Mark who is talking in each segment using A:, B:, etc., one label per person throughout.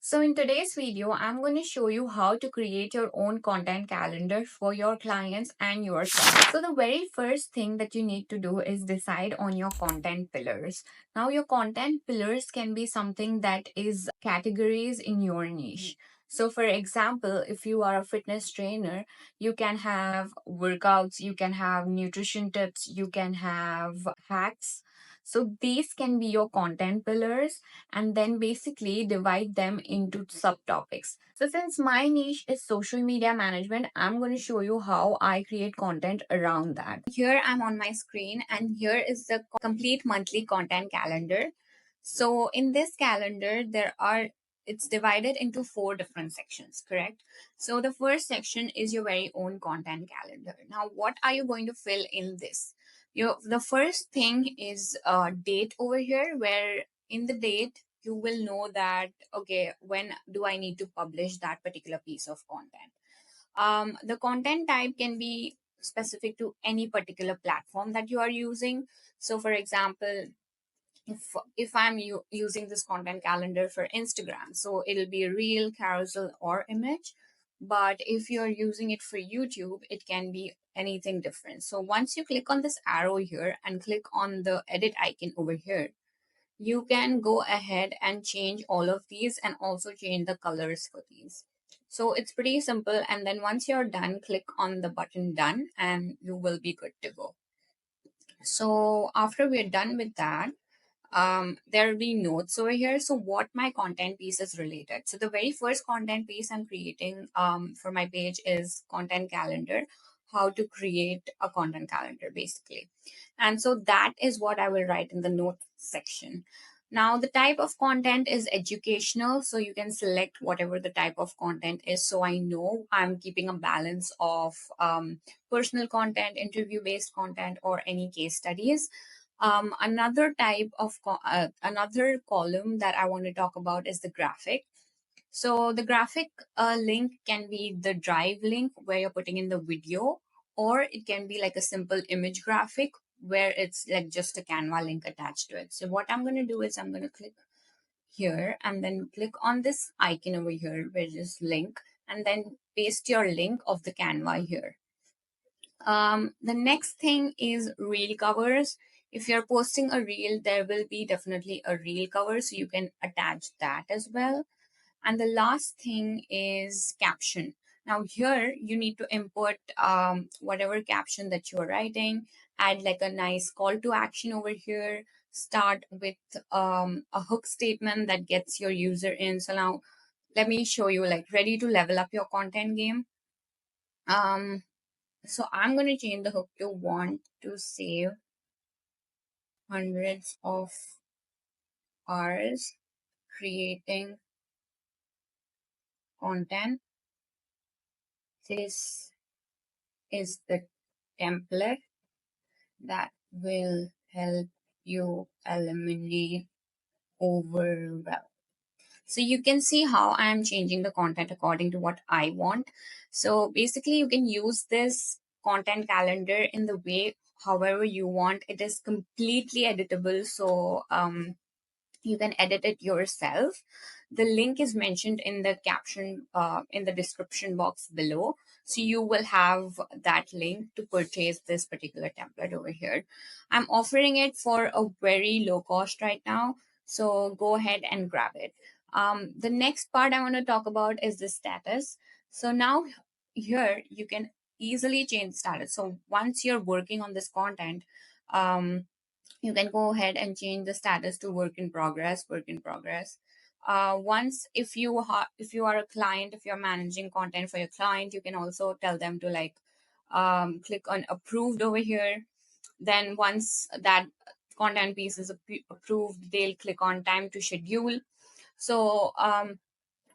A: So in today's video, I'm going to show you how to create your own content calendar for your clients and yourself. So the very first thing that you need to do is decide on your content pillars. Now your content pillars can be something that is categories in your niche. So for example, if you are a fitness trainer, you can have workouts, you can have nutrition tips, you can have hacks. So these can be your content pillars and then basically divide them into subtopics. So since my niche is social media management, I'm going to show you how I create content around that. Here I'm on my screen and here is the complete monthly content calendar. So in this calendar, it's divided into 4 different sections, correct? So the first section is your very own content calendar. Now, what are you going to fill in this? The first thing is a date over here, where in the date you will know that okay, when do I need to publish that particular piece of content. The content type can be specific to any particular platform that you are using. So for example, if I'm using this content calendar for Instagram, so it'll be a reel, carousel, or image. But if you're using it for YouTube, it can be anything different. So once you click on this arrow here and click on the edit icon over here, you can go ahead and change all of these and also change the colors for these. So it's pretty simple. And then once you're done, click on the button done and you will be good to go. So after we're done with that, there will be notes over here. So what my content piece is related. So the very first content piece I'm creating for my page is content calendar, how to create a content calendar basically. And so that is what I will write in the notes section. Now the type of content is educational, so you can select whatever the type of content is. So I know I'm keeping a balance of personal content, interview based content, or any case studies. Another type of another column that I want to talk about is the graphic. So the graphic link can be the drive link where you're putting in the video, or it can be like a simple image graphic where it's like just a Canva link attached to it. So what I'm going to do is I'm going to click here and then click on this icon over here, which is link, and then paste your link of the Canva here. The next thing is reel covers. If you're posting a reel, there will be definitely a reel cover, so you can attach that as well. And the last thing is caption. Now here you need to input whatever caption that you're writing, add like a nice call to action over here, start with a hook statement that gets your user in. So now let me show you, like, ready to level up your content game. So I'm going to change the hook to want to save hundreds of hours creating content. This is the template that will help you eliminate overwhelm. So you can see how I am changing the content according to what I want. So basically you can use this content calendar in the way however you want. It is completely editable. So you can edit it yourself. The link is mentioned in the caption, in the description box below. So you will have that link to purchase this particular template over here. I'm offering it for a very low cost right now. So go ahead and grab it. The next part I want to talk about is the status. So now here you can easily change status. So once you're working on this content, you can go ahead and change the status to work in progress. Once if you are a client, if you're managing content for your client, you can also tell them to like click on approved over here. Then once that content piece is approved, they'll click on time to schedule. So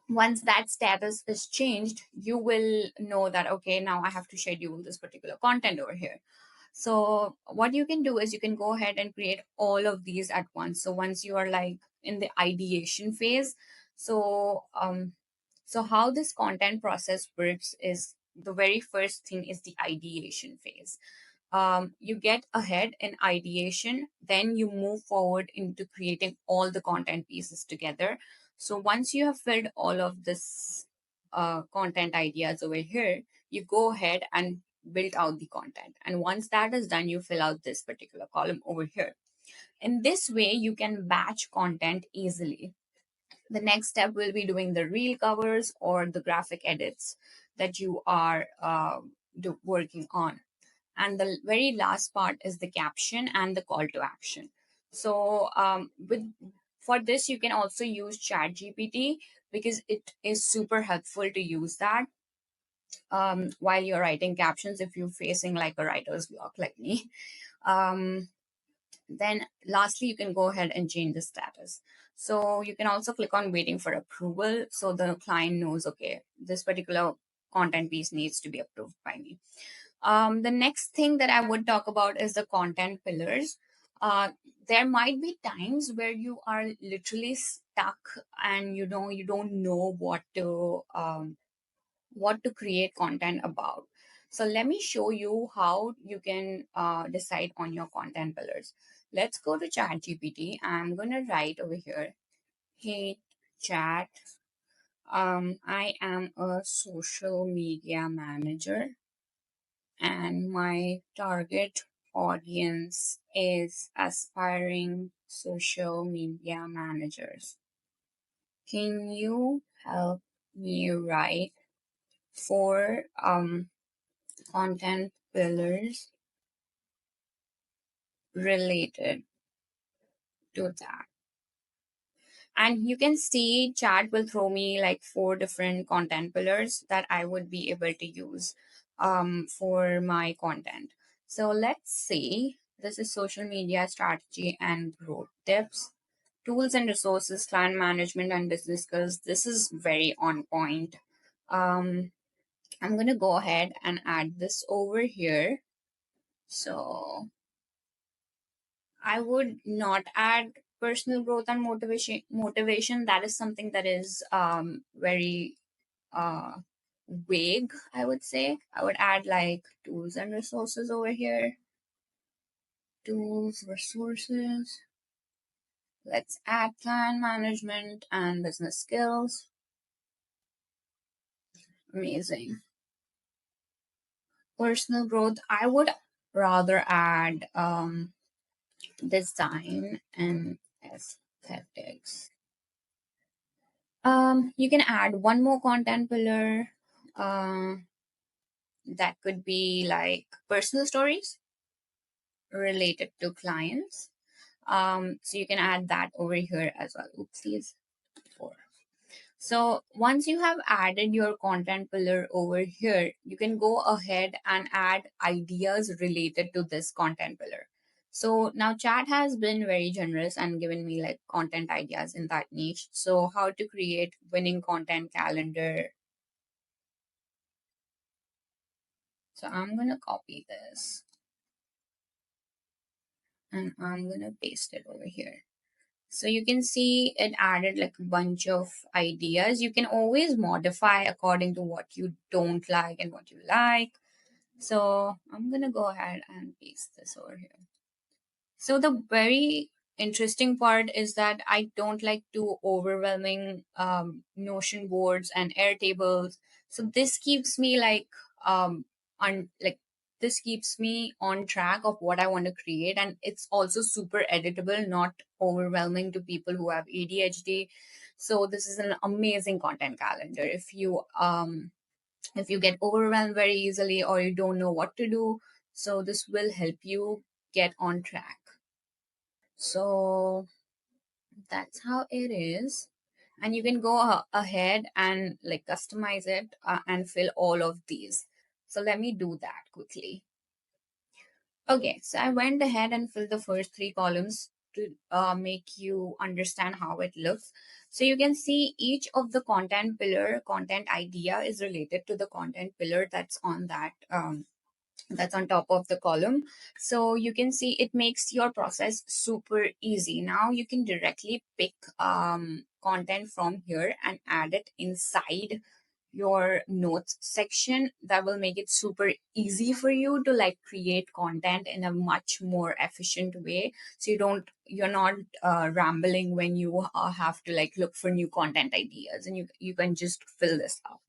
A: once that status is changed, you will know that okay, now I have to schedule this particular content over here. So what you can do is you can go ahead and create all of these at once. So once you are like in the ideation phase, so so how this content process works is the very first thing is the ideation phase. You get ahead in ideation, then you move forward into creating all the content pieces together. So once you have filled all of this content ideas over here, you go ahead and build out the content. And once that is done, you fill out this particular column over here. In this way, you can batch content easily. The next step will be doing the reel covers or the graphic edits that you are working on. And the very last part is the caption and the call to action. So with for this, you can also use chat gpt, because it is super helpful to use that while you're writing captions if you're facing like a writer's block like me. um, then lastly, you can go ahead and change the status. So you can also click on waiting for approval, so the client knows, okay, this particular content piece needs to be approved by me. The next thing that I would talk about is the content pillars. There might be times where you are literally stuck and you don't know what to create content about. So let me show you how you can decide on your content pillars. Let's go to ChatGPT. I'm gonna write over here, hey chat, I am a social media manager and my target audience is aspiring social media managers. Can you help me write four content pillars related to that? And you can see chat will throw me like four different content pillars that I would be able to use for my content. So let's see. This is social media strategy and growth tips, tools and resources, client management, and business skills. This is very on point. Um, I'm going to go ahead and add this over here. So I would not add personal growth and motivation. That is something that is very uh, vague, I would say. I would add like tools and resources over here. Tools, resources. Let's add client management and business skills. Amazing. Personal growth. I would rather add design and aesthetics. You can add one more content pillar. That could be like personal stories related to clients. So you can add that over here as well. Oopsies. Four. So once you have added your content pillar over here, you can go ahead and add ideas related to this content pillar. So now chat has been very generous and given me like content ideas in that niche. So how to create winning content calendar. So I'm going to copy this and I'm going to paste it over here. So you can see it added like a bunch of ideas. You can always modify according to what you don't like and what you like. So I'm going to go ahead and paste this over here. So the very interesting part is that I don't like to overwhelming notion boards and airtables. So this keeps me like on like this keeps me on track of what I want to create, and it's also super editable, not overwhelming to people who have ADHD. So this is an amazing content calendar. If you get overwhelmed very easily or you don't know what to do, so this will help you get on track. So that's how it is. And you can go ahead and like customize it and fill all of these. So let me do that quickly. Okay, so I went ahead and filled the first three columns to make you understand how it looks. So you can see each of the content pillar, content idea is related to the content pillar that's on top of the column. So you can see it makes your process super easy. Now you can directly pick content from here and add it inside your notes section that will make it super easy for you to like create content in a much more efficient way, so you're not rambling when you have to like look for new content ideas, and you can just fill this up.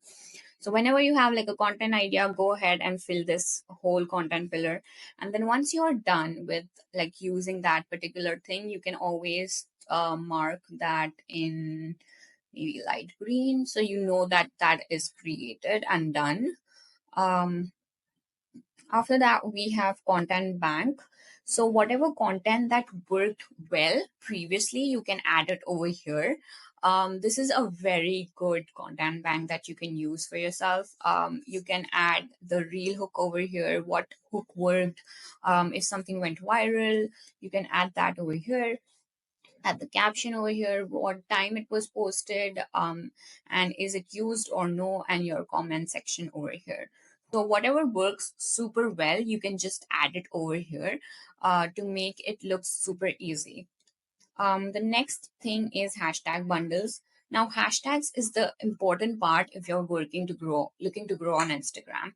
A: So whenever you have like a content idea, go ahead and fill this whole content pillar. And then once you're done with like using that particular thing, you can always mark that in maybe light green, so you know that that is created and done. um, After that, we have content bank. So whatever content that worked well previously, you can add it over here. This is a very good content bank that you can use for yourself. You can add the real hook over here, what hook worked. If something went viral, you can add that over here, at the caption over here, what time it was posted, and is it used or no, and your comment section over here. So whatever works super well, you can just add it over here to make it look super easy. The next thing is hashtag bundles. Now, hashtags is the important part if you're looking to grow on Instagram.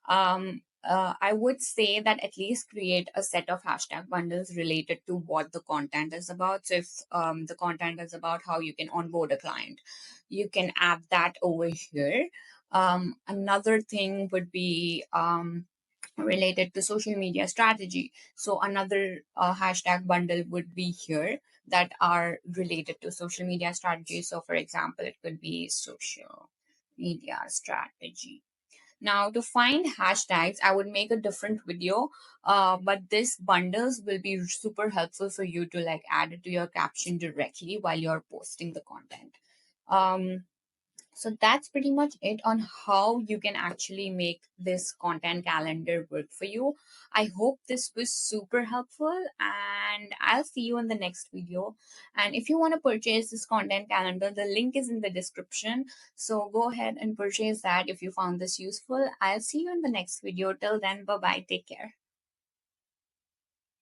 A: I would say that at least create a set of hashtag bundles related to what the content is about. So, if the content is about how you can onboard a client, you can add that over here. Another thing would be related to social media strategy. So, another hashtag bundle would be here that are related to social media strategy. So, for example, it could be social media strategy. Now, to find hashtags, I would make a different video, but this bundles will be super helpful for you to like add it to your caption directly while you're posting the content. Um, so that's pretty much it on how you can actually make this content calendar work for you. I hope this was super helpful, and I'll see you in the next video. And if you want to purchase this content calendar, the link is in the description. So go ahead and purchase that if you found this useful. I'll see you in the next video. Till then, bye bye. Take care.